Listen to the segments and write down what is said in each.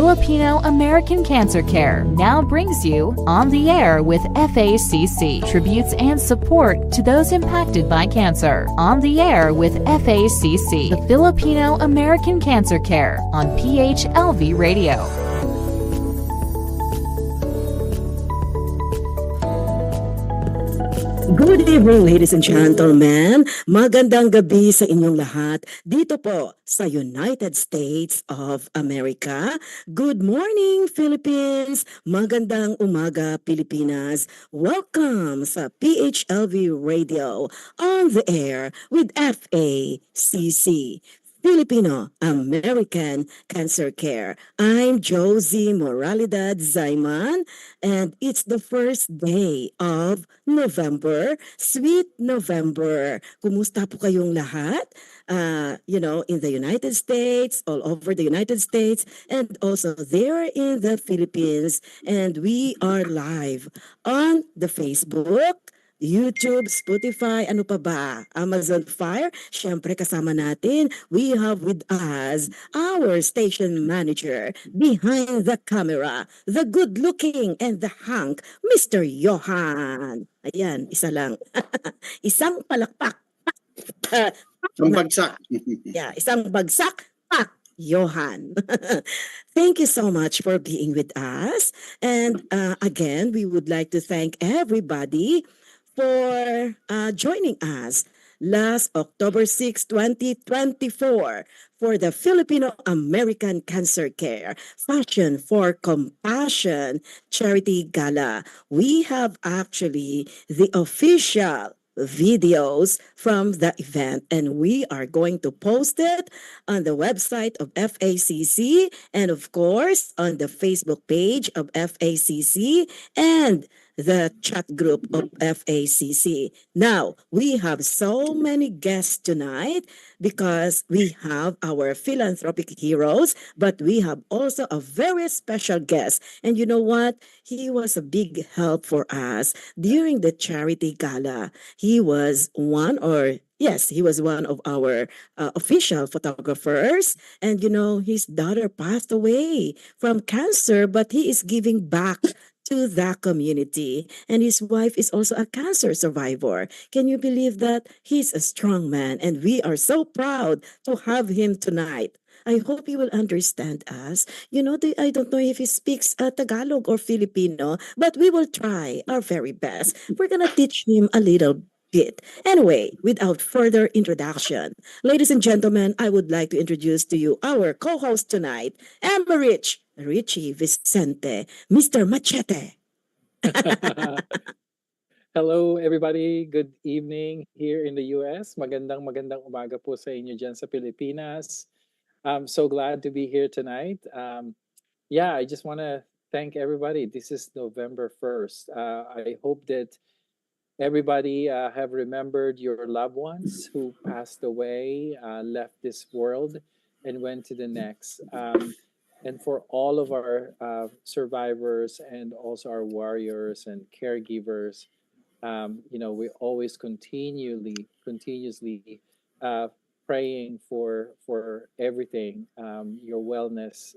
Filipino American Cancer Care now brings you On the Air with FACC, tributes and support to those impacted by cancer. On the Air with FACC, the Filipino American Cancer Care on PHLV Radio. Good evening, ladies and gentlemen. Magandang gabi sa inyong lahat dito po sa United States of America. Good morning, Philippines. Magandang umaga, Pilipinas. Welcome sa PHLV Radio on the air with FACC. Filipino American Cancer Care. I'm Josie Moralidad Zaiman, and it's the first day of November. Sweet November. Kumusta po kayong lahat? In the United States, all over the United States, and also there in the Philippines. And we are live on the Facebook, YouTube, Spotify, ano pa ba? Amazon Fire. Siyempre kasama natin, we have with us our station manager behind the camera, the good-looking and the hunk, Mr. Johan. Ayan, isa lang. Isang palakpak. Isang bagsak. Yeah, isang bagsak. Pak. Johan. Thank you so much for being with us. And again, we would like to thank everybody for joining us last October 6, 2024 for the Filipino American Cancer Care Fashion for Compassion Charity Gala. We have actually the official videos from the event, and we are going to post it on the website of FACC and of course on the Facebook page of FACC and the chat group of FACC. Now, we have so many guests tonight because we have our philanthropic heroes, but we have also a very special guest. And you know what? He was a big help for us during the charity gala. He was one of our official photographers. And his daughter passed away from cancer, but he is giving back to the community. And his wife is also a cancer survivor. Can you believe that? He's a strong man, and we are so proud to have him tonight. I hope he will understand us. I don't know if he speaks Tagalog or Filipino, but we will try our very best. We're going to teach him a little bit. Anyway, without further introduction, ladies and gentlemen, I would like to introduce to you our co-host tonight, Richie Vicente, Mr. Machete. Hello everybody, good evening here in the US. Magandang umaga po sa inyo dyan sa Pilipinas. I'm so glad to be here tonight. I just want to thank everybody. This is November 1st. I hope that everybody have remembered your loved ones who passed away, left this world, and went to the next. And for all of our survivors and also our warriors and caregivers, we always continuously praying for everything, your wellness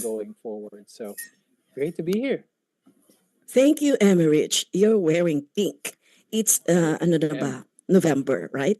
going forward. So great to be here. Thank you, Emerich. You're wearing pink. It's November, right?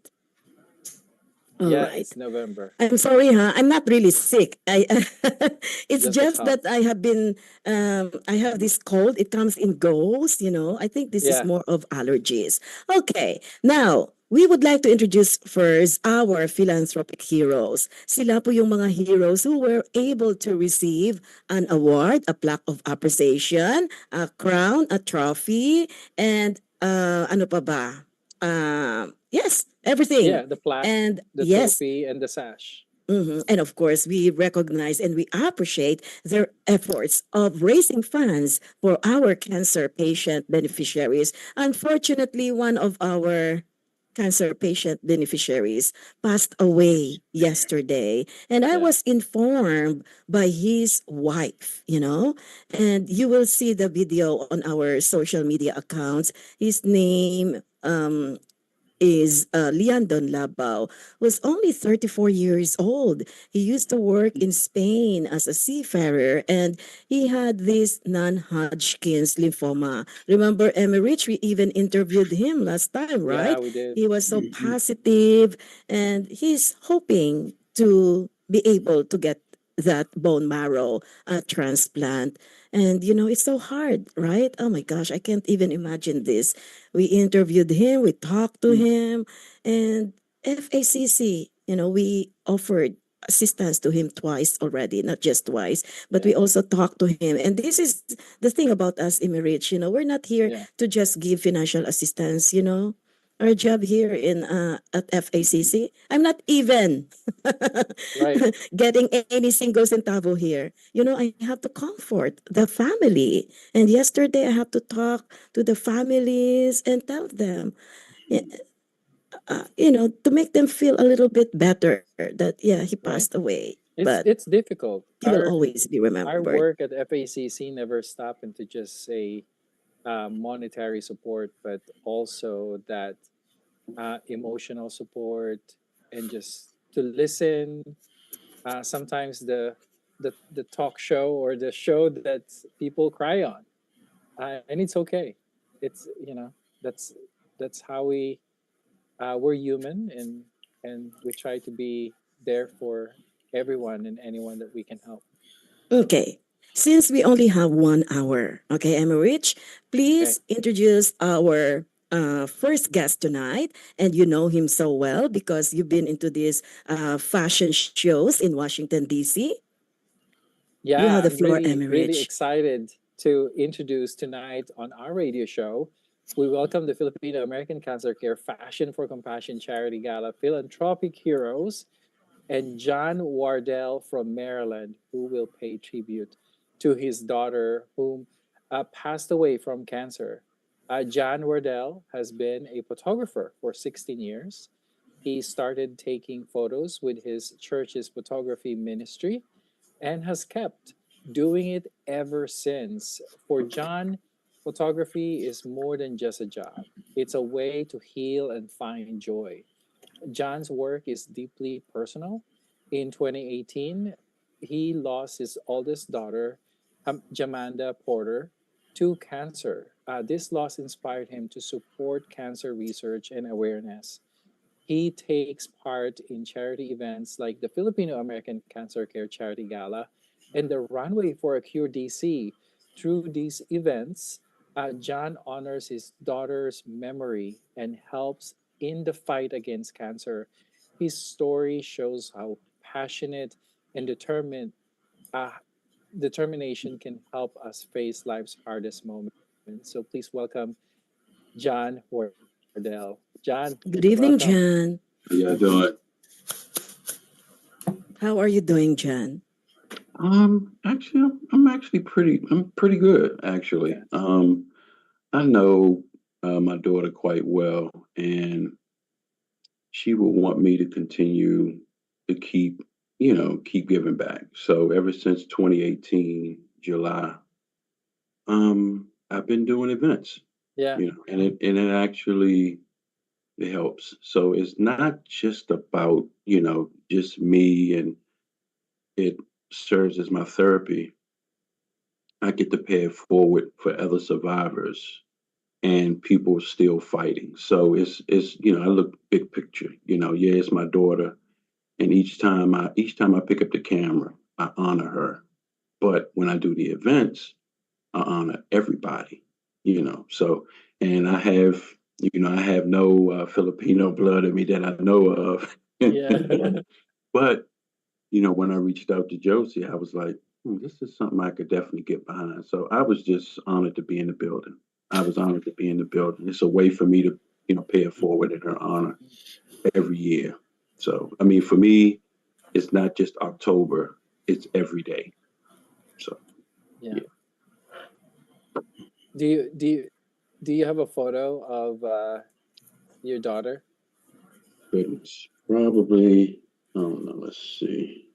Yeah, right. It's November. I'm sorry, I'm not really sick. It's just a that I have been, I have this cold. It comes in goes, I think this is more of allergies. Okay, now, we would like to introduce first our philanthropic heroes. Sila po yung mga heroes who were able to receive an award, a plaque of appreciation, a crown, a trophy, and ano pa ba? Yes, everything. Yeah, the plaque, and the trophy, and the sash. And of course, we recognize and we appreciate their efforts of raising funds for our cancer patient beneficiaries. Unfortunately, one of our cancer patient beneficiaries passed away yesterday, and I was informed by his wife, and you will see the video on our social media accounts. His name is Leandon Labao, was only 34 years old. He used to work in Spain as a seafarer, and he had this non-Hodgkin's lymphoma. Remember, Emmerich, we even interviewed him last time, Yeah, right? we did. He was so positive, and he's hoping to be able to get that bone marrow transplant. And it's so hard, right? Oh my gosh, I can't even imagine this. We interviewed him, we talked to him, and FACC, we offered assistance to him twice already, not just twice, but we Yeah. also talked to him. And this is the thing about us, Imirich, we're not here Yeah. to just give financial assistance, our job here in at FACC. I'm not even Right. getting any single centavo here. I have to comfort the family. And yesterday I have to talk to the families and tell them, eh, to make them feel a little bit better that, yeah, he Right. passed away. It's But it's difficult. he will always be Our remembered. work at FACC never stopped into just say monetary support, but also that emotional support and just to listen. Sometimes the talk show or the show that people cry on, and it's okay. It's that's that's how we're human, and we try to be there for everyone and anyone that we can help. Okay. Since we only have 1 hour, okay, Emma Rich, Okay. please introduce our first guest tonight. And you know him so well because you've been into these fashion shows in Washington, D.C. You Yeah, have the I'm floor, really, Emma really Rich. excited to introduce tonight on our radio show. We welcome the Filipino American Cancer Care Fashion for Compassion Charity Gala Philanthropic Heroes and John Wardell from Maryland, who will pay tribute to his daughter, whom passed away from cancer. John Wardell has been a photographer for 16 years. He started taking photos with his church's photography ministry and has kept doing it ever since. For John, photography is more than just a job, it's a way to heal and find joy. John's work is deeply personal. In 2018, he lost his oldest daughter, Jamanda Porter, to cancer. This loss inspired him to support cancer research and awareness. He takes part in charity events like the Filipino American Cancer Care Charity Gala and the Runway for a Cure DC. Through these events, John honors his daughter's memory and helps in the fight against cancer. His story shows how passionate and uh, determination can help us face life's hardest moments. So please welcome John Wardell. John, Good welcome. evening, John. How y'all doing? How are you doing, John? Actually, I'm pretty good, actually. Yeah. I know my daughter quite well, and she will want me to continue to keep giving back. So ever since 2018, July, I've been doing events, Yeah. and it actually it helps. So it's not just about, just me, and it serves as my therapy. I get to pay it forward for other survivors and people still fighting. So I look big picture. Yeah, it's my daughter, and each time I pick up the camera, I honor her. But when I do the events, I honor everybody. So, and I have no Filipino blood in me that I know of. Yeah. But when I reached out to Josie, I was like, this is something I could definitely get behind. So I was just honored to be in the building. I was honored to be in the building. It's a way for me to, pay it forward in her honor every year. So, I mean, for me, it's not just October, it's every day. So, Yeah. yeah. Do you have a photo of your daughter? Goodness. Probably, I don't know, let's see.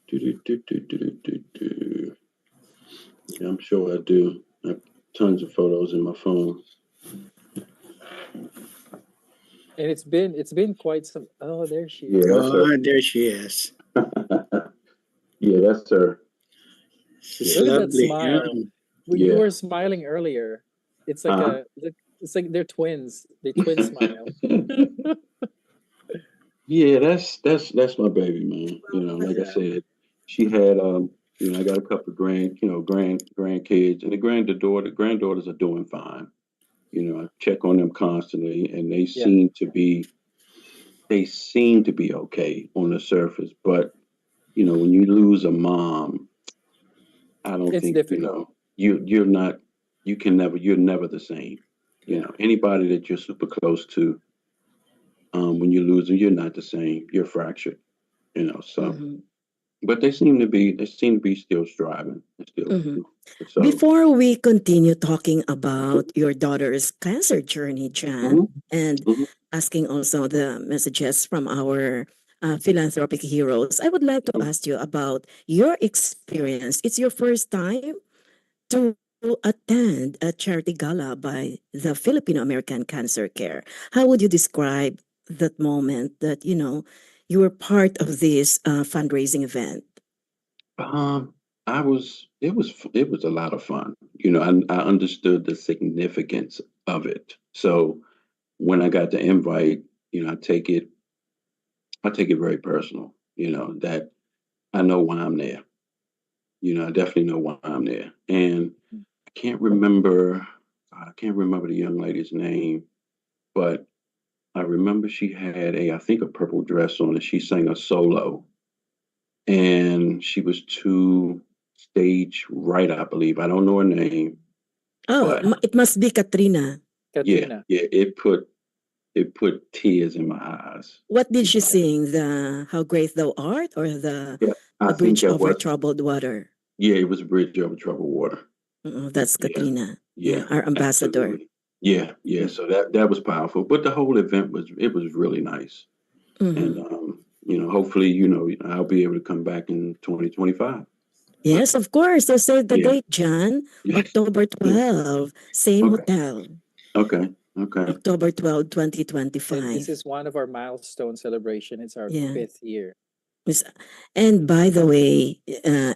Do, do, do, do, do, do, do. Yeah, I'm sure I do. I have tons of photos in my phone. And it's been quite some. Oh, there she Yeah, is. that's her. Oh, there she is. Yeah, that's her. She's Look Yeah. at that lovely. Yeah. smile. Well, you Yeah. were smiling earlier. It's like Uh-huh. it's like they're twins. They twin smile. Yeah, that's my baby, man. You know, like I Yeah. said, she had I got a couple of grandkids, and the granddaughters are doing fine. You know, I check on them constantly, and Yeah. they seem to be okay on the surface. But when you lose a mom, I don't It's think difficult. you're not you're never the same. Yeah. Anybody that you're super close to, when you lose them, you're not the same. You're fractured. So. Mhm. But they seem to be still striving. They're still, Mhm. so. Before we continue talking about your daughter's cancer journey, Jan, Mhm, and mhm. asking also the messages from our philanthropic heroes, I would like to ask you about your experience. It's your first time to attend a charity gala by the Filipino American Cancer Care. How would you describe that moment that you were part of this fundraising event? Um, it was a lot of fun. I understood the significance of it. So when I got the invite, I take it very personal. That I know why I'm there. I definitely know why I'm there, and I can't remember. I can't remember the young lady's name, but I remember she had I think a purple dress on, and she sang a solo, and she was too stage right, I believe. I don't know her name, Oh, but it must be Katrina. yeah, Katrina. yeah, it put tears in my eyes. What did You she know, sing? The How Great Thou Art or the yeah, I A think Bridge that Over was Troubled Water? yeah, it was a bridge over troubled water. That's Yeah, Katrina. Yeah, yeah, our ambassador. absolutely. Yeah, yeah. Mhm. So that was powerful, but the whole event was really nice, and Mhm. hopefully, I'll be able to come back in 2025. Yes, of course. So save the Yeah, date, John. yeah, October yeah. 12, same Okay, hotel. okay, okay. October 12, And this 2025. is one of our milestone celebration. It's our Yeah. fifth year. Yes. And by the way,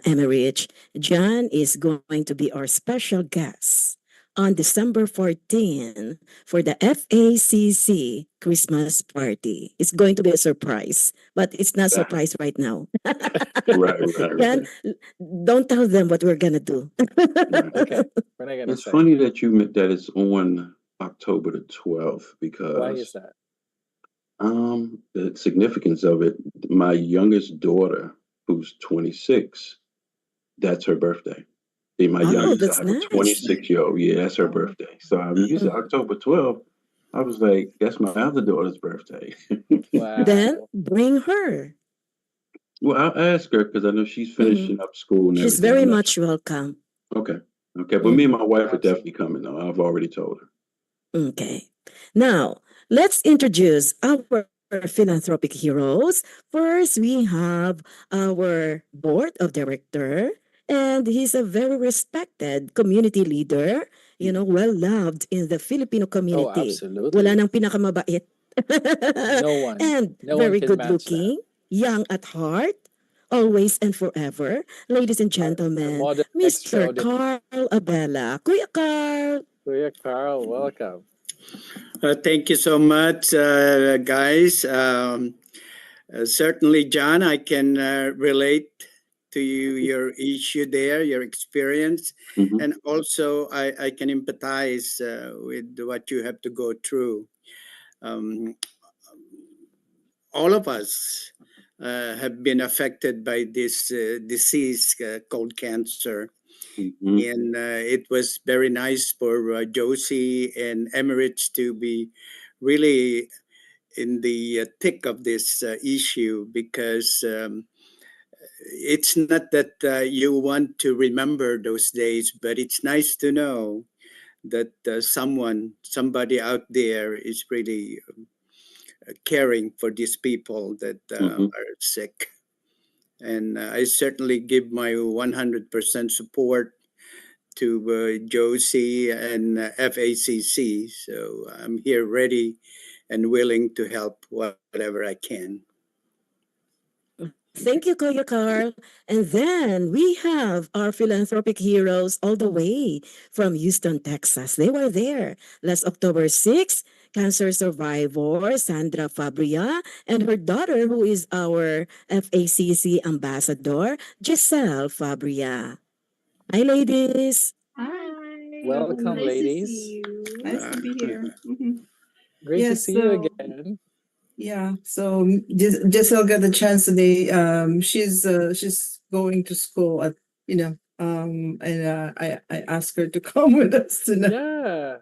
Emerich, John is going to be our special guest on December 14 for the FACC Christmas party. It's going to be a surprise, but it's not Yeah. surprise right now. Right, right, John, right, don't tell them what we're going to do. right. Okay. We're not gonna It's say. funny that you meant that it's on October the 12th Why is because that? the significance of it, my youngest daughter, who's 26, that's her birthday. My Oh, youngest, I that's have a nice. 26-year-old. Yeah, that's her Oh, birthday. So when you said Mhm. October 12th, I was like, that's my other daughter's birthday. Then wow. bring her. Well, I'll ask her because I know she's Mhm. finishing up school and She's everything. very I'm not much welcome. okay. Okay, but me and Mhm. my wife are Absolutely. definitely coming though. I've already told her. Okay. Now, let's introduce our philanthropic heroes. First, we have our board of director, and he's a very respected community leader, well loved in the Filipino Oh, community. Wala absolutely. nang pinakamabait. No one. And No one very can good match that. looking, young at heart, always and forever. Ladies and Our gentlemen, model Mr. extraordinary. Carl Abela. Kuya Carl! Kuya Carl, welcome. Thank you so much, guys. Certainly, John, I can relate to you, your issue there, your experience, Hmm. and also I can empathize with what you have to go through. Um, all of us have been affected by this disease called cancer. Hmm. And it was very nice for Josie and Emirates to be really in the thick of this issue because it's not that you want to remember those days, but it's nice to know that somebody out there is really caring for these people that Hmm. are sick. And I certainly give my 100% support to Josie and FACC. So I'm here ready and willing to help whatever I can. Thank you, Kuya Carl. And then we have our philanthropic heroes all the way from Houston, Texas. They were there last October 6th. Cancer survivor Sandra Fabria and her daughter, who is our FACC ambassador, Giselle Fabria. Hi, ladies. Hi. Welcome, Nice ladies. to see you. Nice to be here. Great to Yes, see you so again. yeah, so Giselle got the chance today. She's going to school at and I asked her to come with us tonight. Yeah.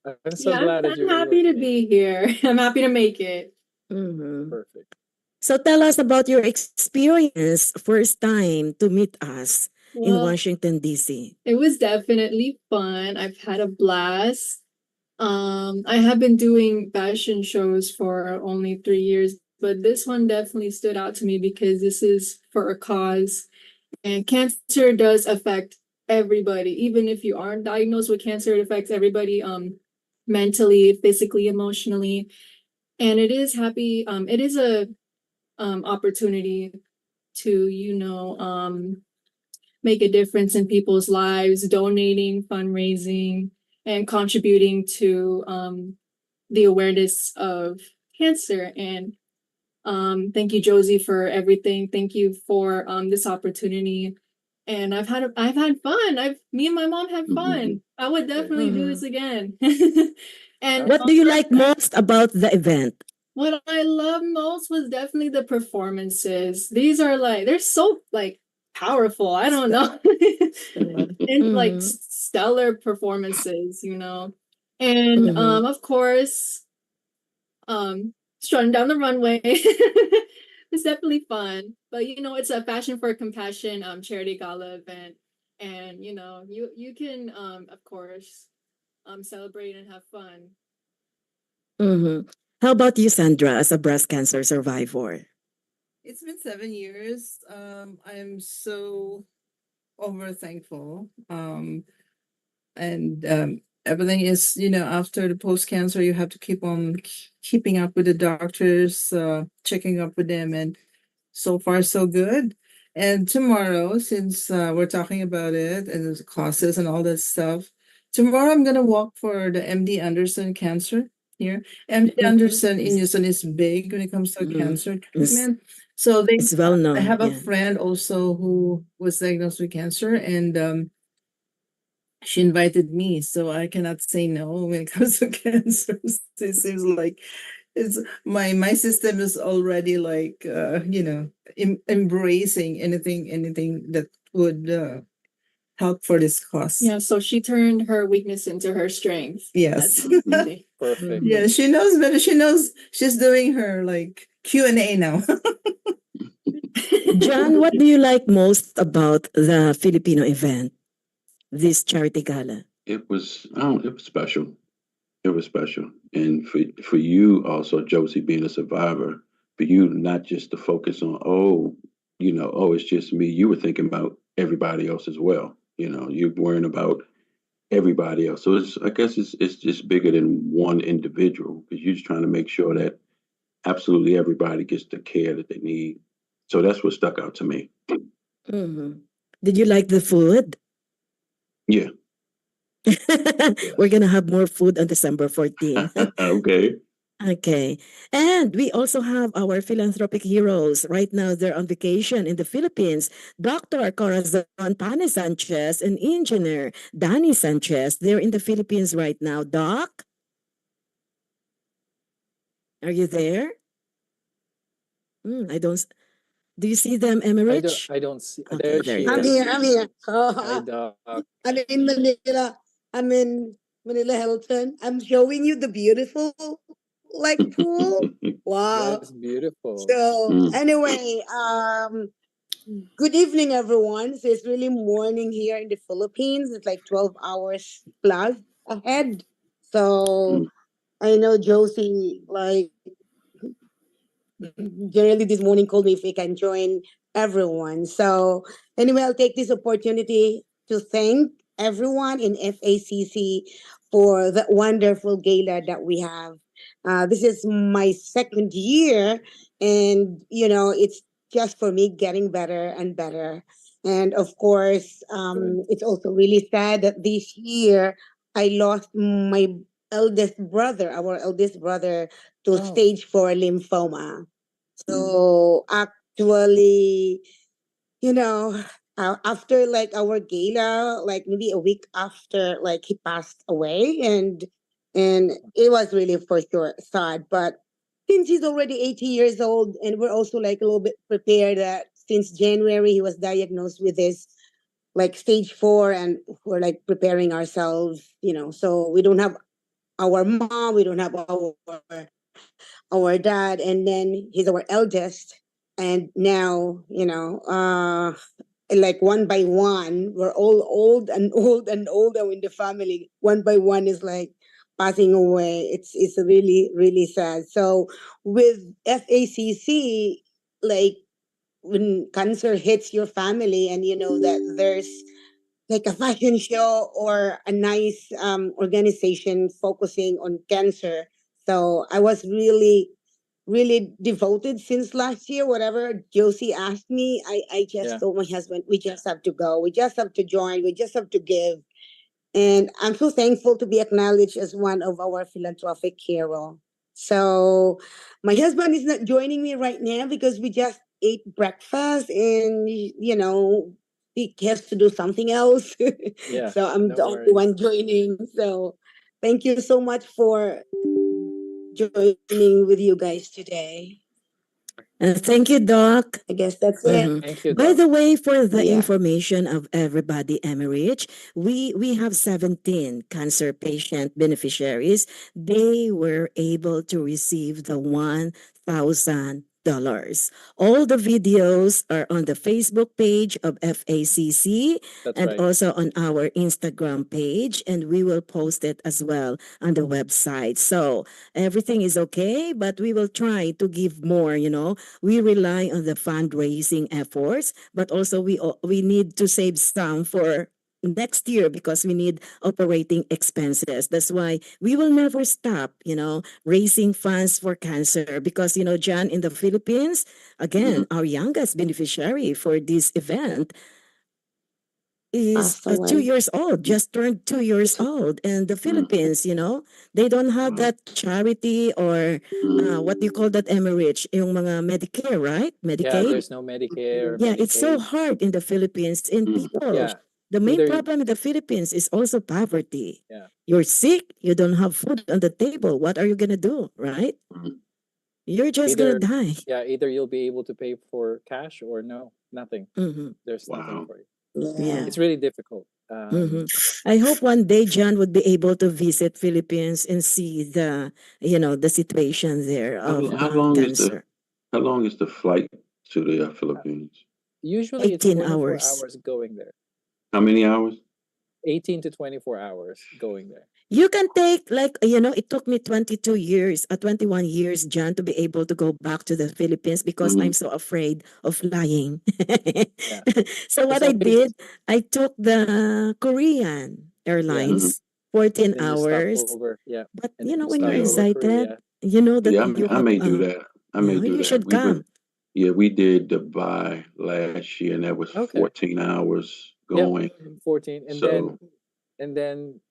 I'm so Yeah, glad that I'm you're happy able to be here. I'm happy to make it. Mhm. Perfect. So tell us about your experience first time to meet us in Well, Washington, D.C. it was definitely fun. I've had a blast. I have been doing fashion shows for only 3 years, but this one definitely stood out to me because this is for a cause. And cancer does affect everybody. Even if you aren't diagnosed with cancer, it affects everybody mentally, physically, emotionally. And it is a opportunity to, make a difference in people's lives, donating, fundraising, and contributing to the awareness of cancer. And thank you, Josie, for everything. Thank you for this opportunity. And I've had fun. Me and my mom had fun. I would definitely do this again. And What do you like most about the event? what I love most was definitely the performances. These are they're so powerful. I don't know. And Mhm. stellar performances, And Mhm. of course, strutting down the runway. It's definitely fun. But it's a Fashion for Compassion charity gala event. And you can of course celebrate and have fun. Mhm. How about you, Sandra, as a breast cancer survivor? It's been 7 years. I'm so over thankful. And everything is, after the post cancer, you have to keep on keeping up with the doctors, checking up with them, and so far so good. And tomorrow, since we're talking about it and the causes and all that stuff, tomorrow I'm gonna walk for the MD Anderson cancer here. MD Anderson in Houston is big when it comes to cancer treatment. So It's well I known. have a Yeah. friend also who was diagnosed with cancer, and she invited me, so I cannot say no when it comes to cancer. It seems like it's my system is already like embracing anything that would help for this cause. Yeah, so she turned her weakness into her strength. Yes. Perfect. Yeah, she knows better. She knows she's doing her like Q&A now. John, what do you like most about the Filipino event, this charity gala? It was, it was special. It was special. And for you also, Josie, being a survivor, for you not just to focus on, oh, it's just me. You were thinking about everybody else as well. You're worrying about everybody else. So I guess it's just bigger than one individual because you're just trying to make sure that absolutely everybody gets the care that they need. So that's what stuck out to me. Mhm. Did you like the food? Yeah. We're gonna have more food on December 14th. Okay. Okay. And we also have our philanthropic heroes. Right now, they're on vacation in the Philippines. Dr. Corazon Pane Sanchez and engineer Danny Sanchez. They're in the Philippines right now. Doc, are you there? I don't. Do you see them, Emerich? I don't see. Okay, There there she you I'm go. is. here. I'm here. Hi, Doc. I'm in Manila. I'm in Manila Hilton. I'm showing you the beautiful pool. Wow. That's beautiful. So Mm. anyway, good evening, everyone. So it's really morning here in the Philippines. It's like 12 hours plus ahead. So Mm. I know Josie generally this morning called me if we can join everyone. So anyway, I'll take this opportunity to thank everyone in FACC for the wonderful gala that we have This is my second year, and it's just for me getting better and better. And of course, it's also really sad that this year I lost my eldest brother, our eldest brother, to Oh, stage 4 lymphoma. So actually, you know, after like our gala, like maybe a week after, like he passed away, and it was really for sure sad. But since he's already 80 years old, and we're also like a little bit prepared that since January he was diagnosed with this like stage 4, and we're like preparing ourselves, so we don't have our mom, we don't have our dad, and then he's our eldest, and now like one by one, we're all old and old and older in the family. One by one is like passing away. It's really really sad. So with FACC, like when cancer hits your family, and you know that there's like a fashion show or a nice organization focusing on cancer. So I was really, really devoted since last year. Whatever Josie asked me, I just yeah. told my husband, we just have to go. We just have to join. We just have to give. And I'm so thankful to be acknowledged as one of our philanthropic hero. So my husband is not joining me right now because we just ate breakfast, and he has to do something else. Yeah. So I'm No the only worries. one joining. So thank you so much for joining with you guys today. Thank you, Doc. I guess that's it. Thank you, By Doc. the way, for the Yeah. information of everybody, Emerich, we have 17 cancer patient beneficiaries. They were able to receive the $1,000. All the videos are on the Facebook page of FACC That's and right. also on our Instagram page, and we will post it as well on the website. So everything is okay, but we will try to give more, we rely on the fundraising efforts, but also we need to save some for next year because we need operating expenses. That's why we will never stop, raising funds for cancer because, John, in the Philippines, again, our youngest beneficiary for this event is Passed away. 2 years old, just turned 2 years old. And the Philippines, they don't have that charity or what do you call that, Emerich? Yung mga Medicare, right? Yeah, Medicaid? there's no Medicare or Yeah, it's so Medicaid. hard in the Philippines. And people, Yeah. the main Either problem in the Philippines is also poverty. yeah. You're sick, you don't have food on the table. What are you going to do, right? You're just going to Either die. either you'll be able to pay for cash or no, nothing. Mm-hmm. There's nothing Wow. for you. Yeah. It's really difficult. I hope one day John would be able to visit Philippines and see the situation there How, of how long is the cancer. how long is the flight to the Philippines? Usually it's 18 24 hours. hours going there. How many hours? 18 to 24 hours going there. You can take it took me 21 years, John, to be able to go back to the Philippines because I'm so afraid of flying. Yeah. So what It's I always did, I took the Korean Airlines, 14 then you stop hours. over. Yeah. But And then you when you're stop Yeah. over excited, Korea. you know that Yeah, you I have may do that. I may do you that. should We come. went. Yeah, we did Dubai last year, and that was Okay. 14 hours Yep. going. 14. And So then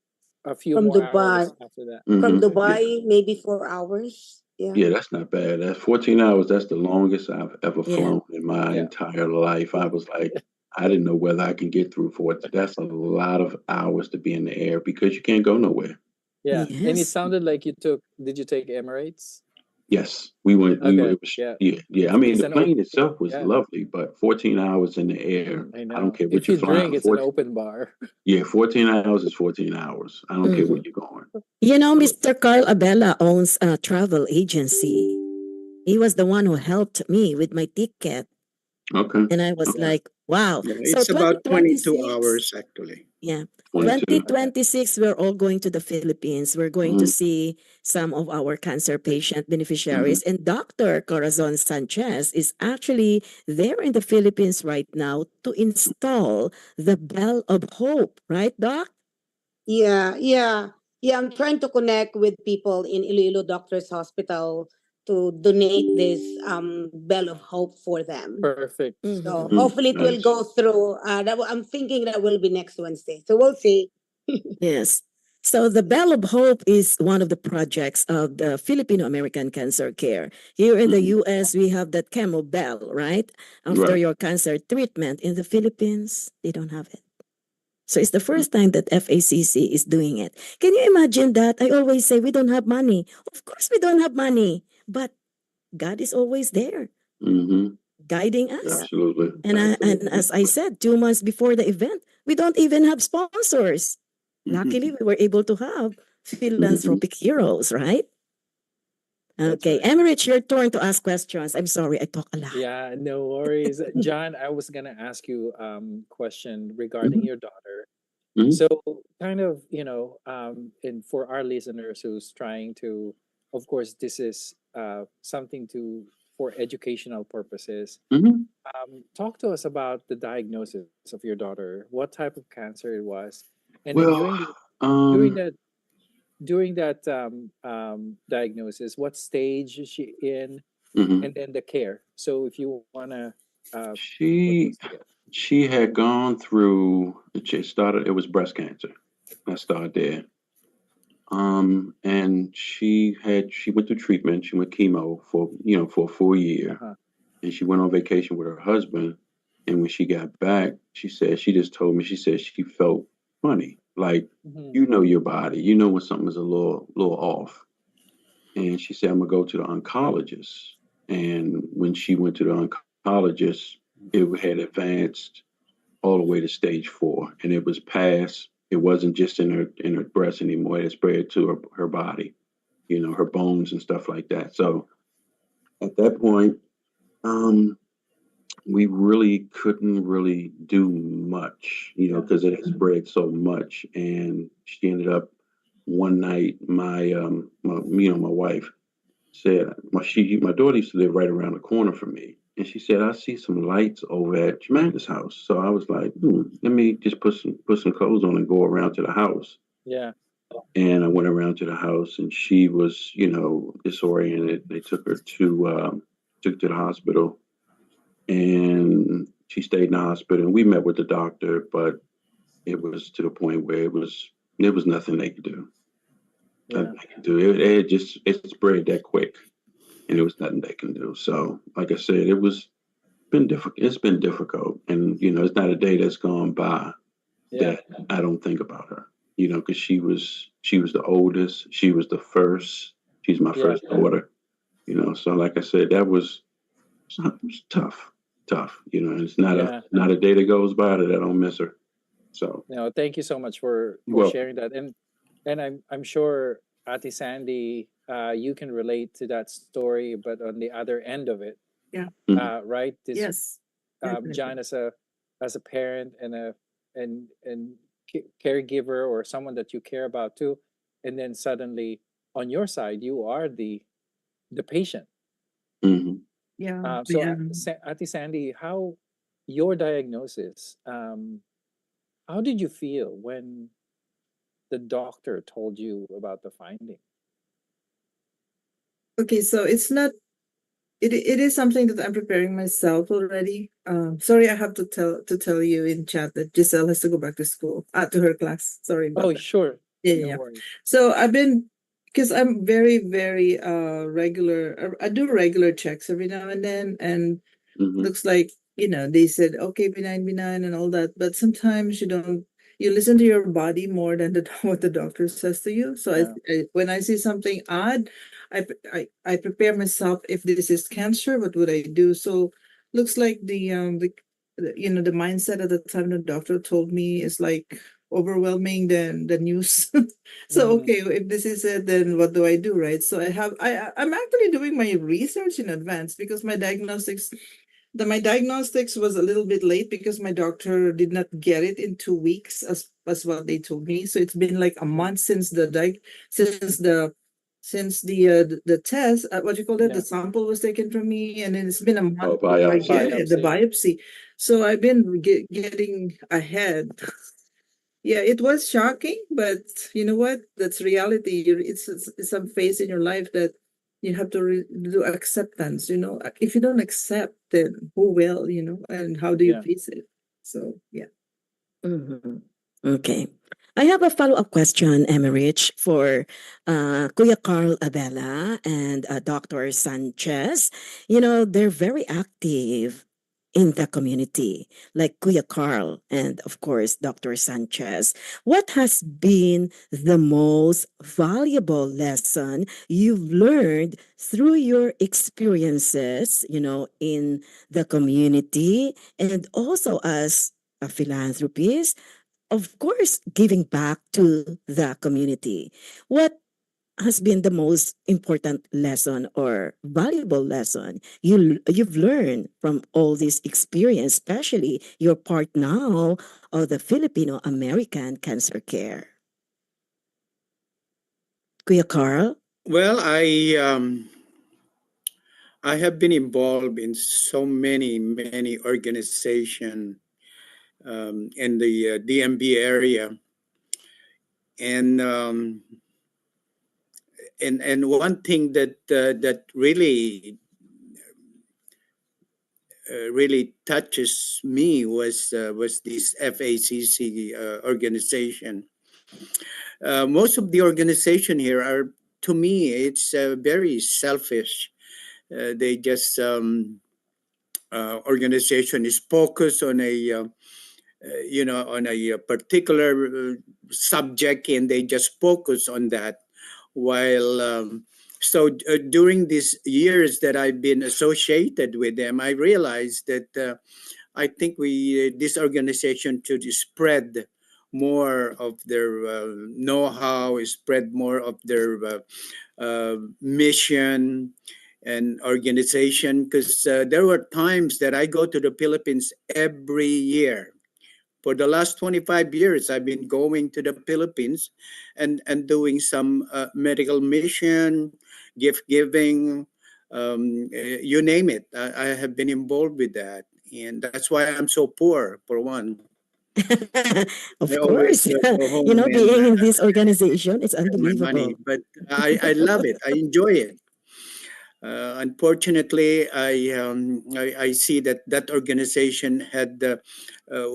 a few From more Dubai. hours after that. From yeah, Dubai, maybe 4 hours. Yeah. yeah, that's not bad. That's 14 hours. That's the longest I've ever Yeah. flown in my Yeah. entire life. I was like, I didn't know whether I can get through 14. That's a lot of hours to be in the air because you can't go nowhere. Yeah. And it Yes. sounded like did you take Emirates? Yes, we went. Okay. It was, Yeah. yeah. I mean, It's the an plane itself was yeah, lovely, but 14 hours in the air. I I don't know. care what If you're you flying. drink, it's an open bar. Yeah, 14 hours is 14 hours. I don't care where you're going. Mr. Carl Abella owns a travel agency. He was the one who helped me with my ticket. Okay. And I was Okay. like, wow. Yeah, So it's about 22 2026, hours actually. yeah, 22. 2026, we're all going to the Philippines. We're going to see some of our cancer patient beneficiaries. And Dr. Corazon Sanchez is actually there in the Philippines right now to install the Bell of Hope, right, Doc? Yeah, yeah. Yeah, I'm trying to connect with people in Iloilo Doctors Hospital to donate this bell of hope for them. Perfect. So Mhm. hopefully it will Nice. go through. I'm thinking that will be next Wednesday. So we'll see. Yes. So the Bell of Hope is one of the projects of the Filipino American Cancer Care. Here in the Mhm. US, we have that chemo bell, right? After Right. your cancer treatment. In the Philippines, they don't have it. So it's the first time that FACC is doing it. Can you imagine that? I always say we don't have money. Of course we don't have money, but God is always there Mm-hmm. guiding us. Absolutely. And as I said, 2 months before the event, we don't even have sponsors. Luckily, we were able to have Mm-hmm. philanthropic heroes, right? That's Okay, right. Emmerich, your turn to ask questions. I'm sorry, I talk a lot. Yeah, no worries. John, I was gonna ask you question regarding Mm-hmm. your daughter. Mm-hmm. So kind of, and for our listeners who's trying to, of course, this is something to for educational purposes. Mm-hmm. Talk to us about the diagnosis of your daughter. What type of cancer it was, and then Well, during um, that during that diagnosis, what stage is she in, mhm. and then the care. So if you wanna put she those together. she had gone through. She started. It was breast cancer. I started there. And she went through treatment. She went chemo for a full year, Uh-huh. and she went on vacation with her husband. And when she got back, she just told me, she said she felt funny, like Hmm. you know your body, you know when something is a little off. And she said, I'm gonna go to the oncologist. And when she went to the oncologist, it had advanced all the way to stage 4, and it was past. It wasn't just in her breast anymore. It spread to her body, her bones and stuff like that. So at that point, um, we really couldn't really do much, Yeah. because it had spread so much. And she ended up one night. My wife said, my daughter used to live right around the corner from me, and she said, I see some lights over at Jamanda's house. So I was like, let me just put some clothes on and go around to the house. Yeah. And I went around to the house, and she was, disoriented. They took to the hospital, and she stayed in the hospital. And we met with the doctor, but it was to the point where there was nothing they could do. Yeah. Nothing they could do. It spread that quick, and there was nothing they can do. So, like I said, been difficult. It's been difficult, and it's not a day that's gone by Yeah. that I don't think about her. Because she was the oldest. She was the first. She's my Yeah. first daughter. So like I said, it was tough, tough. And it's not a Yeah. not a day that goes by that I don't miss her. So No, thank you so much you're for welcome. sharing that. And I'm sure Ate Sandy, you can relate to that story, but on the other end of it, Yeah. Mhm. right? This Yes. Definitely. John, as a parent and caregiver, or someone that you care about too, and then suddenly on your side you are the patient. Mhm. Yeah. So Yeah. Ate Sandy, how your diagnosis? How did you feel when the doctor told you about the finding? Okay, so it's not it is something that I'm preparing myself already. Sorry, I have to tell you in chat that Giselle has to go back to school, to her class. Sorry about Oh, that. sure, Yeah, yeah, no yeah. worries. So I've been because I'm very, very regular. I do regular checks every now and then, and Mhm. looks like they said okay, benign and all that, but sometimes you listen to your body more than what the doctor says to you. So Yeah, when I see something odd, I prepare myself. If this is cancer, what would I do? So looks like the mindset at the time the doctor told me is like overwhelming than the news. So mm, okay, if this is it, then what do I do, right? So I'm actually doing my research in advance because my diagnostics was a little bit late because my doctor did not get it in 2 weeks as what they told me. So it's been like a mm, month since the test, what you call it, the yeah, sample was taken from me, and then it's been a Oh, month. biopsy. Yeah, the biopsy. biopsy. So I've been getting ahead Yeah, it was shocking, but you know what? That's reality. It's some phase in your life that you have to do acceptance. If you don't accept, then who will? And how do you Yeah. face it? So yeah. Mhm. Okay. I have a follow-up question, Emerich, for Kuya Carl Abela and Dr. Sanchez. They're very active in the community, like Kuya Carl and, of course, Dr. Sanchez. What has been the most valuable lesson you've learned through your experiences, in the community and also as a philanthropist, of course, giving back to the community. What has been the most important lesson or valuable lesson you've learned from all this experience, especially your part now of the Filipino American Cancer Care? Kuya Carl? Well, I have been involved in so many organization in the DMV area, and one thing that really touches me was this FACC organization. Most of the organization here are, to me, it's very selfish. They just organization is focused on a particular subject, and they just focus on that. While during these years that I've been associated with them, I realized that I think we this organization should spread more of their know-how, spread more of their mission and organization, because there were times that I go to the Philippines every year. For the last 25 years, I've been going to the Philippines and doing some medical mission, gift giving, you name it. I have been involved with that. And that's why I'm so poor, for one. I Of always course. go home and Being in this organization, it's get my money. unbelievable. But I love it. I enjoy it. Unfortunately, I see that organization had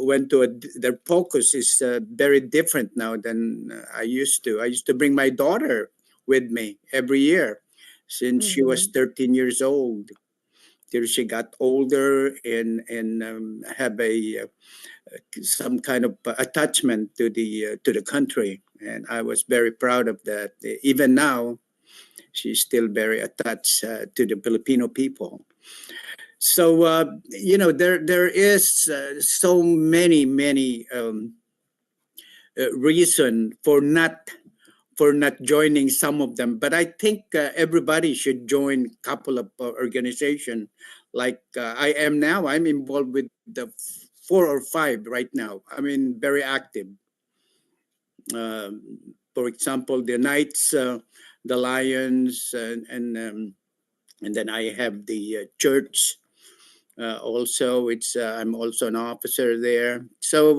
went to their focus is very different now than I used to. I used to bring my daughter with me every year since she was Mhm. 13 years old till she got older and have a some kind of attachment to the country, and I was very proud of that. Even now, she's still very attached to the Filipino people. So there is so many reason for not joining some of them, but I think everybody should join a couple of organization. Like I am now, I'm involved with the 4 or 5 right now. I mean, very active. For example, the Knights, the Lions, and then I have the church. Also, it's I'm also an officer there. So,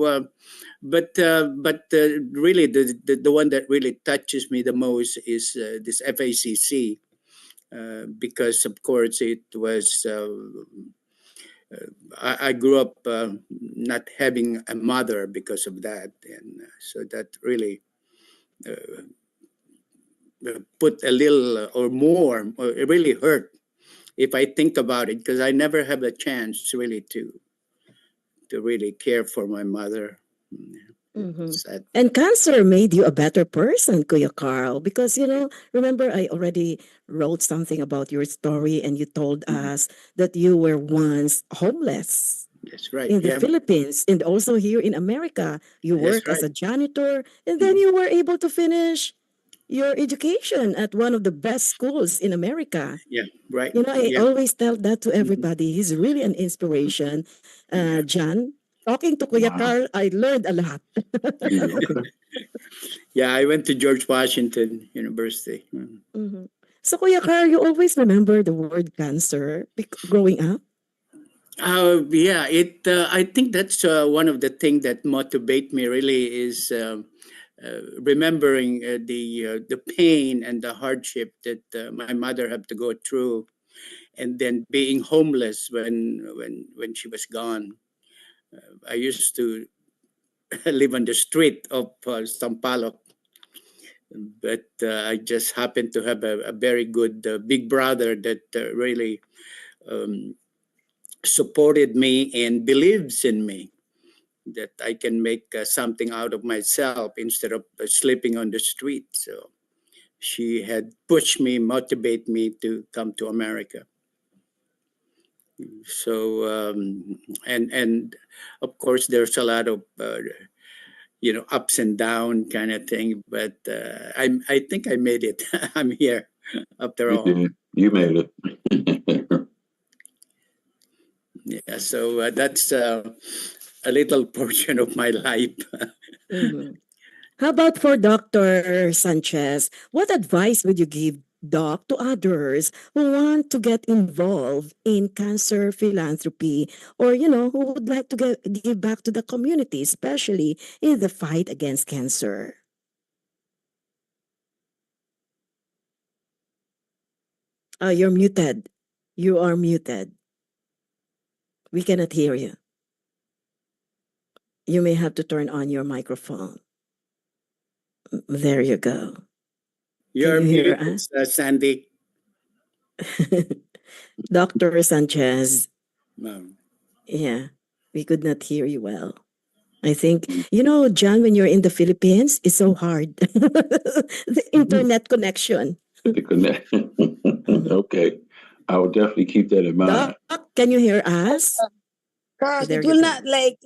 but really, the one that really touches me the most is this FACC, because of course it was. I grew up not having a mother because of that, and so that really put a little or more, or it really hurt if I think about it, because I never have a chance really to really care for my mother. Mhm. Sad. And cancer made you a better person, Kuya Carl, because remember I already wrote something about your story and you told Mhm. us that you were once homeless That's right. in the Yeah, Philippines and also here in America. You that's work as right. a janitor and then Mhm. you were able to finish your education at one of the best schools in America. Yeah, right. I Yeah. always tell that to Mhm. everybody. He's really an inspiration. Yeah. John, talking to Kuya Wow. Carl, I learned a lot. Yeah, okay. Yeah, I went to George Washington University. Mhm. Mhm. So, Kuya Carl, you always remember the word cancer growing up? Yeah, it. I think that's one of the things that motivate me really is remembering the pain and the hardship that my mother had to go through, and then being homeless when she was gone. I used to live on the street of Sampaloc, but I just happened to have a very good big brother that really um, supported me and believes in me that I can make something out of myself instead of sleeping on the street. So she had pushed me, motivate me to come to America. So and of course there's a lot of ups and down kind of thing, but I think I made it. I'm here after You all. did. You made it. Yeah, so that's a little portion of my life. Mhm. How about for Dr. Sanchez? What advice would you give, Doc, to others who want to get involved in cancer philanthropy or, who would like to give back to the community, especially in the fight against cancer? You're muted. You are muted. We cannot hear you. You may have to turn on your microphone. There you go. Can You're you hear muted, us? Sandy. Dr. Sanchez, Um, yeah, we could not hear you well. I think, John, when you're in the Philippines, it's so hard. The internet connection. The connection. Mhm. Okay. I will definitely keep that in mind. Doc, can you hear us? Gosh, There it you will go. not like.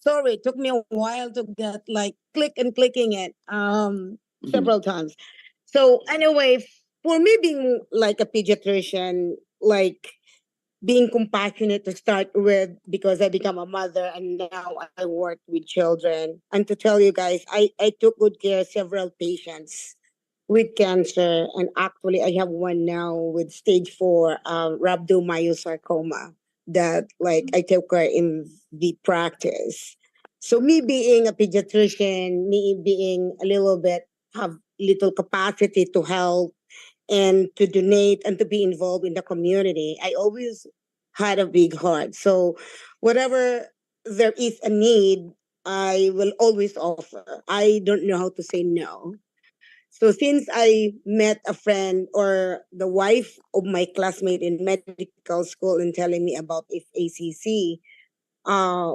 Sorry, it took me a while to get like click and clicking it Mhm. several times. So anyway, for me being like a pediatrician, like being compassionate to start with because I become a mother and now I work with children. And to tell you guys, I took good care of several patients with cancer. And actually, I have one now with stage 4 rhabdomyosarcoma that like I took care in the practice. So me being a pediatrician, me being a little bit, have little capacity to help and to donate and to be involved in the community. I always had a big heart. So whatever there is a need, I will always offer. I don't know how to say no. So since I met a friend or the wife of my classmate in medical school and telling me about FACC,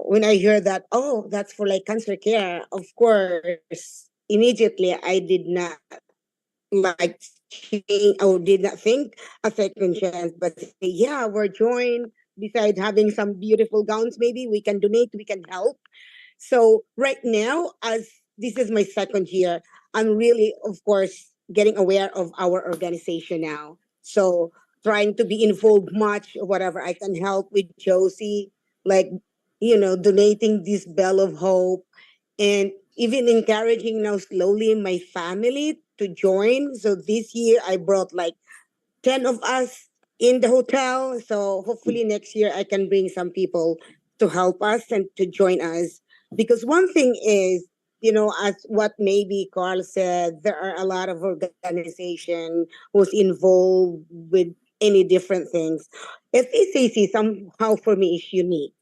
when I heard that, oh, that's for like cancer care, of course, immediately I did not like change or did not think a second chance, but say, yeah, we're joined. Besides having some beautiful gowns, maybe we can donate, we can help. So right now, as this is my second year, I'm really, of course, getting aware of our organization now. So trying to be involved much, whatever I can help with Josie, like, donating this bell of hope and even encouraging now slowly my family to join. So this year I brought like 10 of us in the hotel. So hopefully next year I can bring some people to help us and to join us. Because one thing is, as what maybe Carl said, there are a lot of organization who's involved with any different things. FACC somehow for me is unique.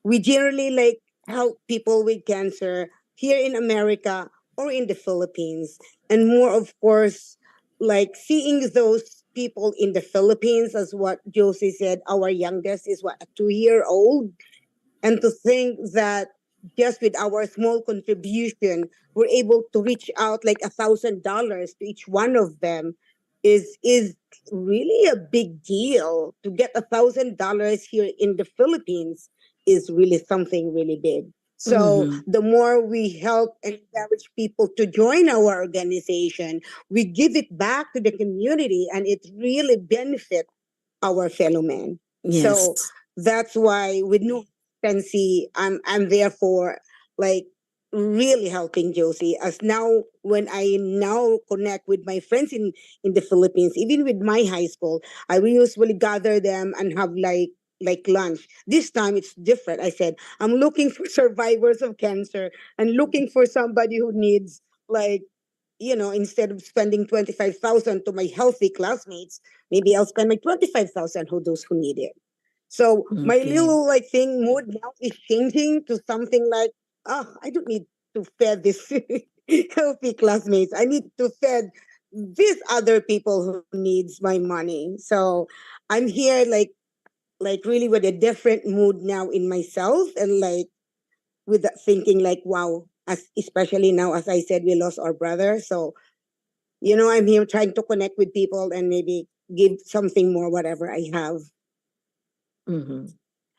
We generally like help people with cancer here in America or in the Philippines. And more, of course, like seeing those people in the Philippines, as what Josie said, our youngest is what, a 2-year old. And to think that just with our small contribution, we're able to reach out like $1,000 to each one of them is really a big deal. To get $1,000 here in the Philippines is really something really big. So Mhm. the more we help and encourage people to join our organization, we give it back to the community and it really benefits our fellow men. So Yes. that's why with no hesitancy, I'm there for like really helping Josie. As now when I now connect with my friends in the Philippines, even with my high school, I will usually gather them and have like like lunch. This time it's different. I said, I'm looking for survivors of cancer and looking for somebody who needs, like, instead of spending 25,000 to my healthy classmates, maybe I'll spend my 25,000 who those who need it. So my Okay. little like thing mood now is changing to something like, I don't need to fed this healthy classmates. I need to fed these other people who needs my money. So I'm here like really with a different mood now in myself, and like with that thinking like, wow, as especially now as I said we lost our brother. So I'm here trying to connect with people and maybe give something more whatever I have. Mhm.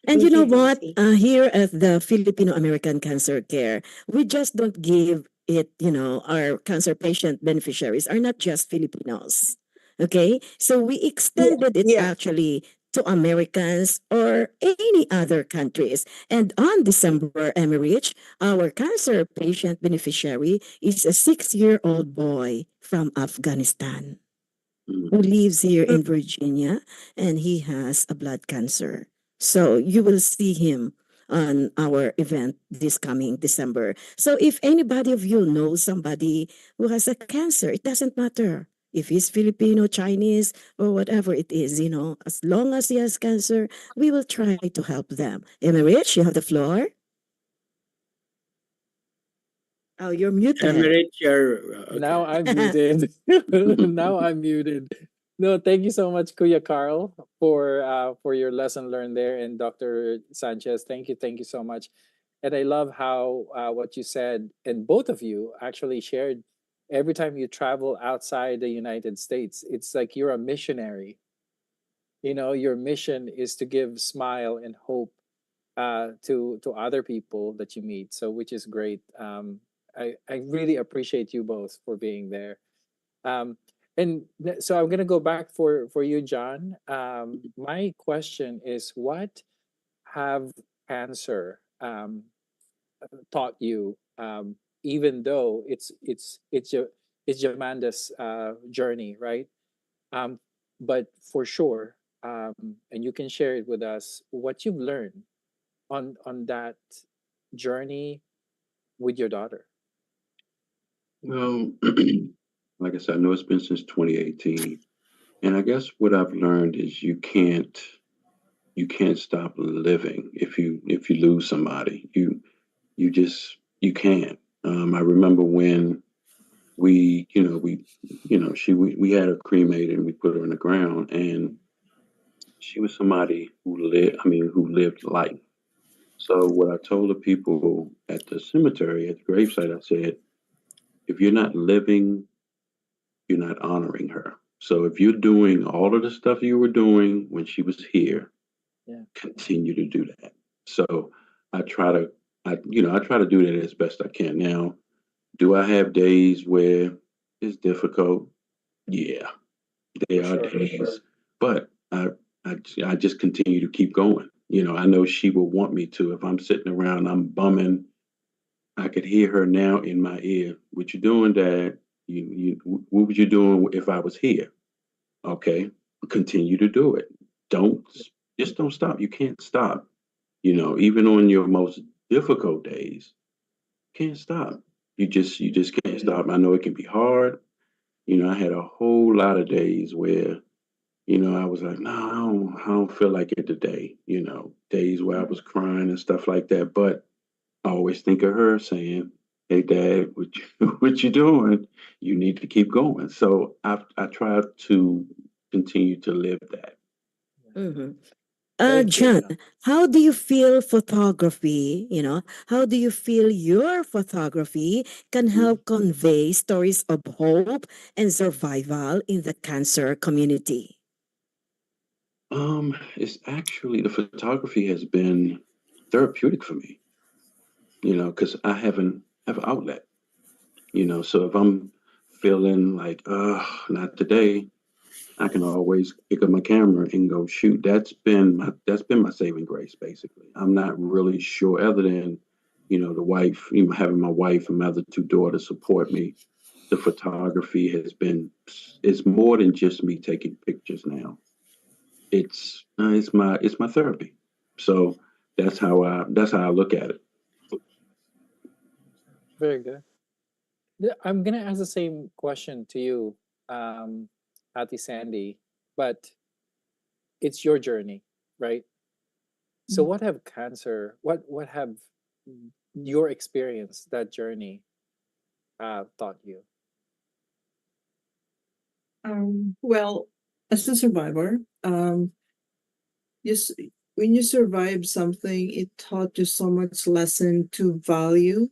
And you Thank know you, what? Josie. Here at the Filipino American Cancer Care, we just don't give it, our cancer patient beneficiaries are not just Filipinos. Okay? So we Yeah, extended it yeah. actually to Americans or any other countries. And on December, Emerich, our cancer patient beneficiary is a 6-year-old boy from Afghanistan who Mhm. lives here in Virginia, and he has a blood cancer. So you will see him on our event this coming December. So if anybody of you knows somebody who has a cancer, it doesn't matter if he's Filipino, Chinese, or whatever it is, as long as he has cancer, we will try to help them. Emma Rich, you have the floor. Oh, you're muted. Emirates, okay. Now I'm muted. Now I'm muted. No, thank you so much, Kuya Carl, for your lesson learned there, and Dr. Sanchez. Thank you so much. And I love how what you said, and both of you actually shared. Every time you travel outside the United States, it's like you're a missionary. Your mission is to give smile and hope to other people that you meet. So, which is great. I really appreciate you both for being there. Um, so I'm gonna go back for you, John. My question is, what have cancer taught you? Even though it's Jamanda's journey, right? Um, but for sure, and you can share it with us what you've learned on that journey with your daughter. Well, like I said, I know it's been since 2018, and I guess what I've learned is you can't stop living if you lose somebody. You can't. I remember when we had her cremated and we put her in the ground, and she was somebody who lived life. So what I told the people at the cemetery, at the gravesite, I said, if you're not living, you're not honoring her. So if you're doing all of the stuff you were doing when she was here, Yeah, continue to do that. So I try to, I try to do that as best I can. Now, do I have days where it's difficult? Yeah, for there are sure. days, but I just continue to keep going. I know she will want me to. If I'm sitting around, I'm bumming. I could hear her now in my ear. What you doing, Dad? What would you doing if I was here? Okay, continue to do it. Don't just don't stop. You can't stop. Even on your most difficult days, can't stop. You just can't stop. I know it can be hard. I had a whole lot of days where I was like, no, I don't feel like it today. Days where I was crying and stuff like that. But I always think of her saying, "Hey, Dad, what you, what you doing? You need to keep going." So I try to continue to live that. Mhm. Thank you. John, how do you feel photography? How do you feel your photography can Mhm. help convey stories of hope and survival in the cancer community? It's actually the photography has been therapeutic for me. Because I haven't have an outlet. So if I'm feeling like, not today, I can always pick up my camera and go shoot. That's been my saving grace, basically. I'm not really sure, other than, the wife, having my wife and my other two daughters support me. The photography has been, it's more than just me taking pictures now. it's my therapy. So that's how I look at it. Very good. I'm gonna ask the same question to you, Ati Sandy, but it's your journey, right? So what have cancer, what have your experience, that journey, taught you? Well, as a survivor, you, when you survive something, it taught you so much lesson to value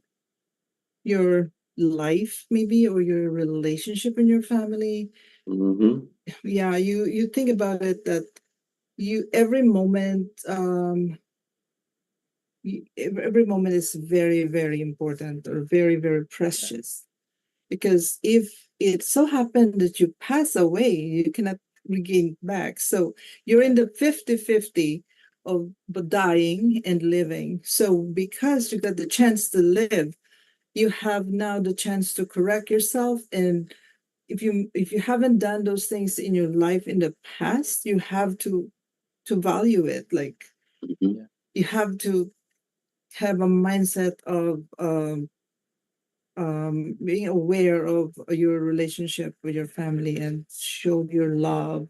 your life, maybe, or your relationship in your family. Hmm. Yeah, you think about it that you every moment, every moment is very, very important or very, very Yeah. precious. Because if it so happened that you pass away, you cannot regain it back. So you're in the 50-50 of dying and living. So because you got the chance to live, you have now the chance to correct yourself. And if you haven't done those things in your life in the past, you have to value it. Like, Hmm. Yeah. you have to have a mindset of being aware of your relationship with your family and show your love.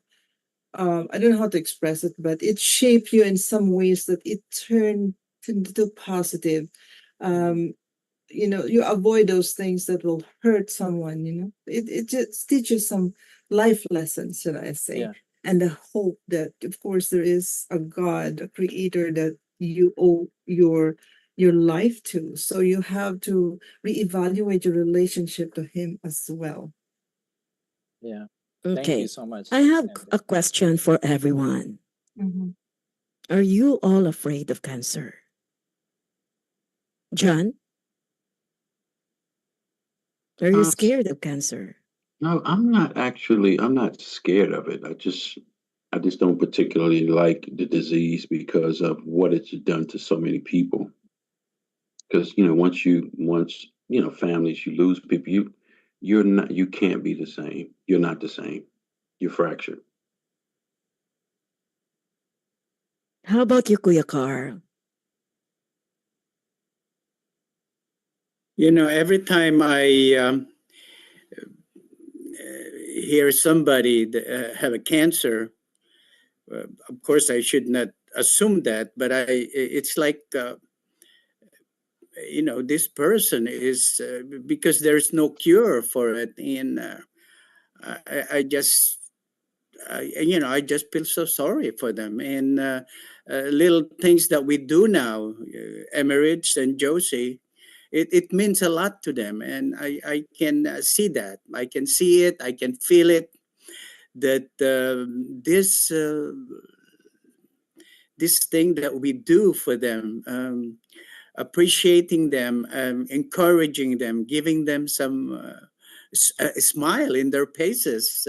I don't know how to express it, but it shaped you in some ways that it turned into positive. Mhm. Um, you avoid those things that will hurt someone. It just teaches some life lessons, should I say, Yeah. and the hope that, of course, there is a God, a creator that you owe your life to. So you have to reevaluate your relationship to him as well. Yeah. Thank you Okay. so much, I have Sandy. a question for everyone. Mhm. Are you all afraid of cancer? John, are you Uh, scared of cancer? no, I'm not scared of it. I just don't particularly like the disease because of what it's done to so many people. Because once families, you lose people, you can't be the same. You're not the same. You're fractured. How about you, Kuya Carl? Every time I hear somebody have a cancer, of course I should not assume that, but it's like this person is because there's no cure for it, and I just I just feel so sorry for them, and little things that we do now, Emirates and Josie, it means a lot to them, and I can see that, I can see it, I can feel it, that this thing that we do for them, appreciating them, encouraging them, giving them some a smile in their faces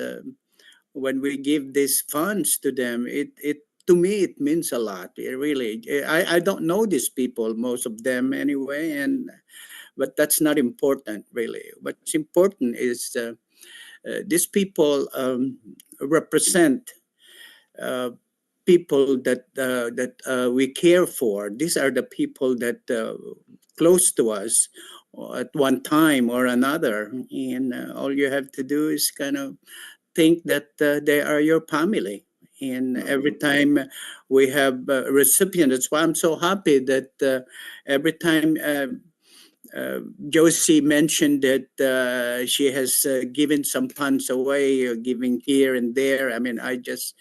when we give these funds to them. It to me it means a lot. It really. I don't know these people, most of them anyway, and but that's not important really. What's important is these people represent uh, people that we care for. These are the people that close to us at one time or another, and all you have to do is kind of think that they are your family. And every time we have a recipient, that's why I'm so happy that every time Josie mentioned that she has given some funds away, giving here and there. I mean, I just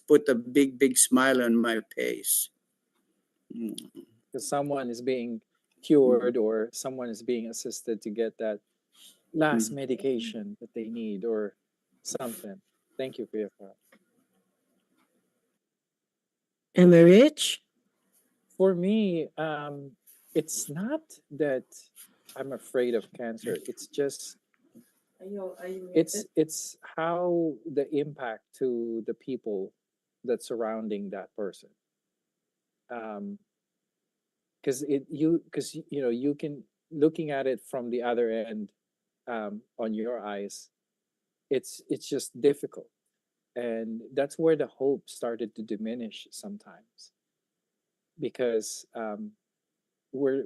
put a big smile on my face. Mm. Because someone is being cured or someone is being assisted to get that last Mm. medication that they need or something. Thank you for your thought. Am I rich? For me, it's not that I'm afraid of cancer. It's just it's how the impact to the people that surrounding that person. Um, because you can looking at it from the other end, on your eyes, it's just difficult. And that's where the hope started to diminish sometimes, because we're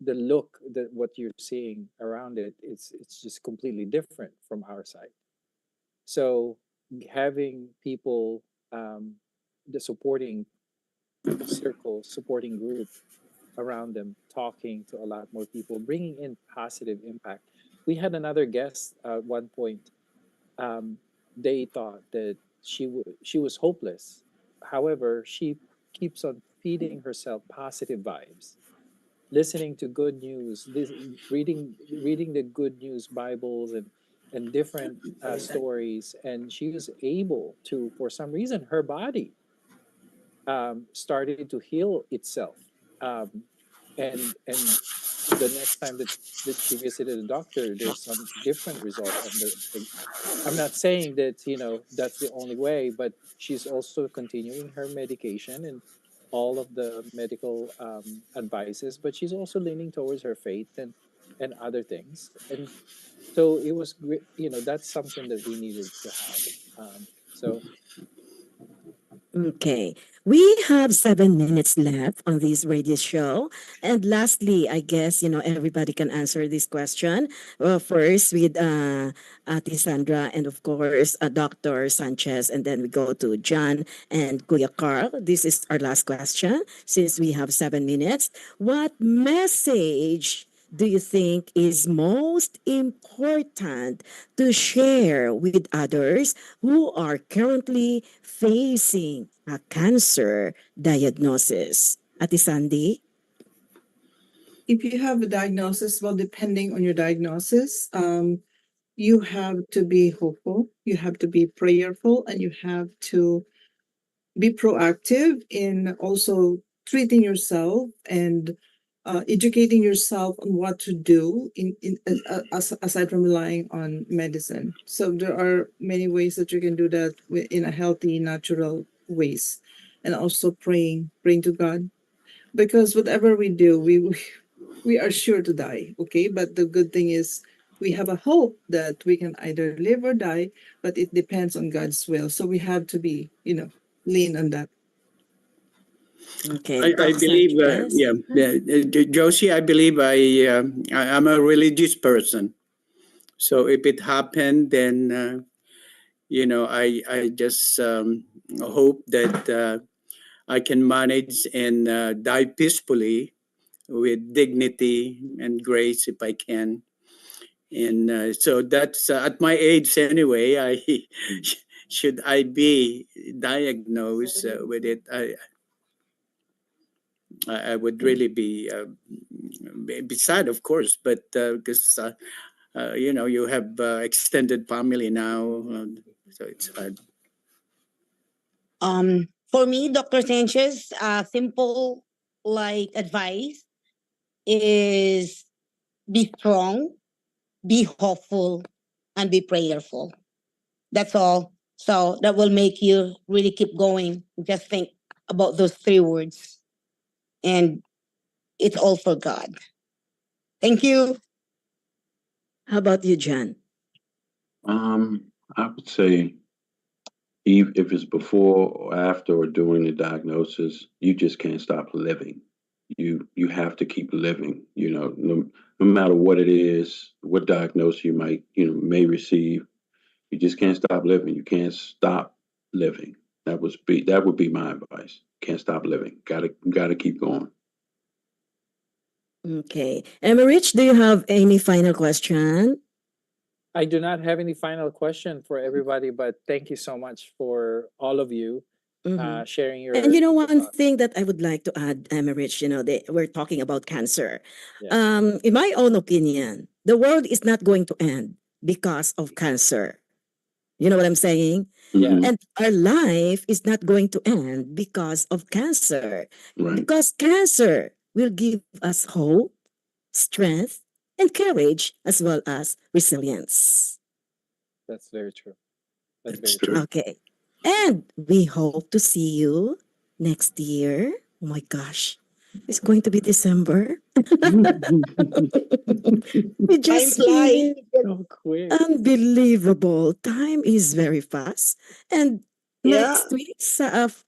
the look that what you're seeing around it, it's just completely different from our side. So having people, the supporting circle, supporting group around them, talking to a lot more people, bringing in positive impact. We had another guest at one point. Um, they thought that she was hopeless. However, she keeps on feeding herself positive vibes, listening to good news, reading the good news Bibles and different stories, and she was able to, for some reason, her body started to heal itself. Um, and the next time that she visited a doctor, there's some different result on the. I'm not saying that that's the only way, but she's also continuing her medication and all of the medical advices, but she's also leaning towards her faith and other things. And so it was great. That's something that we needed to have. So Okay. We have 7 minutes left on this radio show. And lastly, I guess, everybody can answer this question. Well, first with Ate Sandra and of course, Dr. Sanchez. And then we go to John and Kuya Carl. This is our last question since we have 7 minutes. What message do you think is most important to share with others who are currently facing a cancer diagnosis? Ate Sandy? If you have a diagnosis, well, depending on your diagnosis, you have to be hopeful, you have to be prayerful, and you have to be proactive in also treating yourself and educating yourself on what to do aside from relying on medicine. So there are many ways that you can do that in a healthy, natural ways, and also praying to God, because whatever we do, we are sure to die. Okay, but the good thing is we have a hope that we can either live or die, but it depends on God's will. So we have to be, lean on that. Okay, I Doc believe, Sanchez? Josie, I believe I'm a religious person. So if it happened, then, I just hope that I can manage and die peacefully with dignity and grace if I can. And so that's at my age anyway. I should I be diagnosed with it, I would really be sad, of course, but because you have extended family now, so it's hard. For me, Dr. Sanchez, simple like advice is be strong, be hopeful, and be prayerful. That's all. So that will make you really keep going. Just think about those three words, and it's all for God. Thank you. How about you, John? I would say if it's before or after or during the diagnosis, you just can't stop living. You have to keep living. No matter what it is, what diagnosis you may receive, you just can't stop living. You can't stop living. That would be my advice. Can't stop living. Gotta keep going. Okay. Emmerich, do you have any final question? I do not have any final question for everybody, but thank you so much for all of you Mhm. sharing your And your one thoughts. thing that I would like to add, Emmerich, we're talking about cancer. Yeah. In my own opinion, the world is not going to end because of cancer. You know what I'm saying? Yeah. Hmm. And our life is not going to end because of cancer. Right. Because cancer will give us hope, strength, and courage, as well as resilience. That's very true. That's That's very true. true. Okay. And we hope to see you next year. Oh my gosh. It's going to be December. We Time just flies. finished. So quick. Unbelievable. Time is very fast. And Yeah. next week,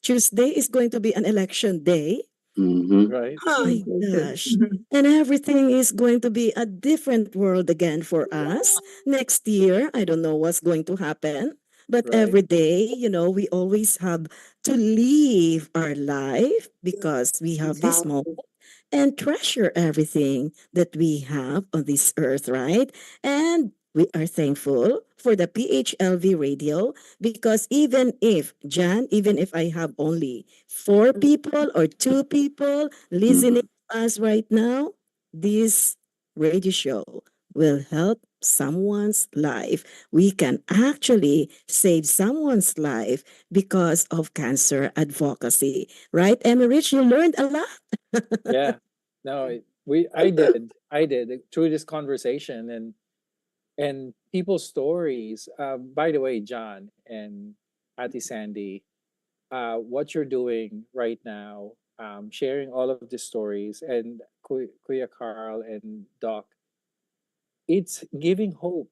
Tuesday, is going to be an election day. Mm-hmm. Right. Huh. My gosh. And everything is going to be a different world again for us. Next year, I don't know what's going to happen. But Right. every day, we always have to live our life because we have this Exactly. moment and treasure everything that we have on this earth, right? And we are thankful for the PHLV radio because even if I have only 4 people or 2 people listening to us right now, this radio show will help someone's life. We can actually save someone's life because of cancer advocacy. Right, Emmerich? You learned a lot. Yeah. No, I did through this conversation and people's stories. By the way, John and Ati Sandy, what you're doing right now, sharing all of the stories, and Kuya Carl and Doc, it's giving hope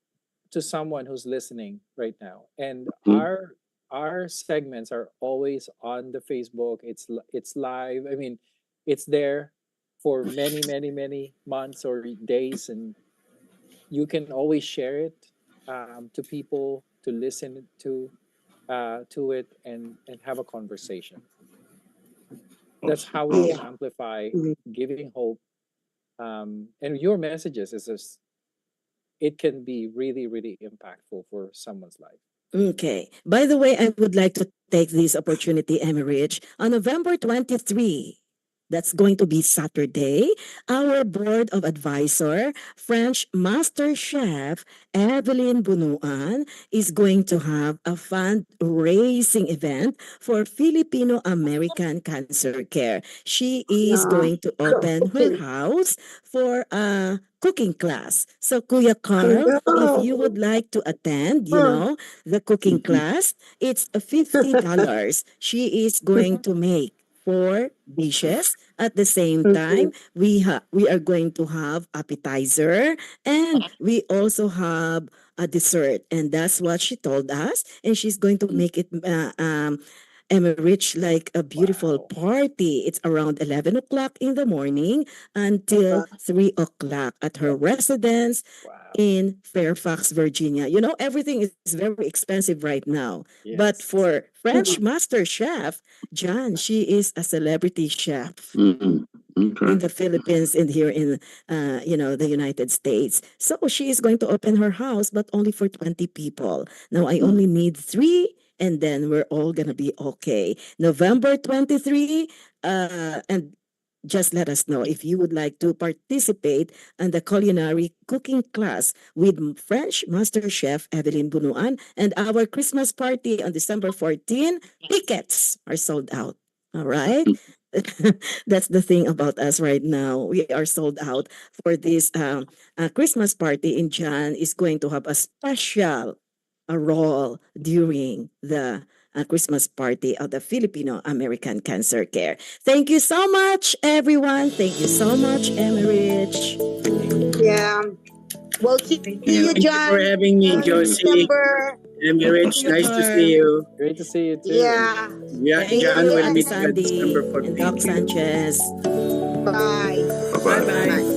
to someone who's listening right now. And our segments are always on the Facebook. It's live. I mean, it's there for many months or days, and you can always share it to people to listen to it and have a conversation. That's Awesome. how we can Yeah. Awesome. amplify giving hope. And your messages is just, it can be really impactful for someone's life. Okay. By the way, I would like to take this opportunity, Emmerich, on November 23. That's going to be Saturday. Our board of advisor, French master chef Evelyn Bunuan, is going to have a fundraising event for Filipino American Cancer Care. She is Yeah. going to open her house for a cooking class. So, Kuya Carl, if you would like to attend, the cooking class, it's $50. She is going to make 4 dishes. At the same time, we are going to have appetizer and we also have a dessert. And that's what she told us. And she's going to make it Emmerich like a beautiful Wow. party. It's around 11 o'clock in the morning until 3 o'clock at her residence Wow. in Fairfax, Virginia. Everything is very expensive right now. But Yes. for French master chef, John, she is a celebrity chef Mm-hmm. in Okay. the Philippines and here in the United States. So she is going to open her house, but only for 20 people. Now I only need 3. And then we're all gonna be okay. November 23, and just let us know if you would like to participate in the culinary cooking class with French master chef Evelyn Bunuan and our Christmas party on December 14. Tickets are sold out. All right. That's the thing about us right now. We are sold out for this Christmas party. In John is going to have a special role during the Christmas party of the Filipino American Cancer Care. Thank you so much, everyone. Thank you so much, Emmerich. Yeah. We'll see Thank you, you. Thank you for John, having me, in Josie December. and Rich. Kuya Nice to see Carl. you. Great to see you too. Yeah. Yeah, Thank See John you you, will Ate meet and you at Sandy December and Doc 14. Sanchez. bye. Bye bye. Bye-bye. Bye.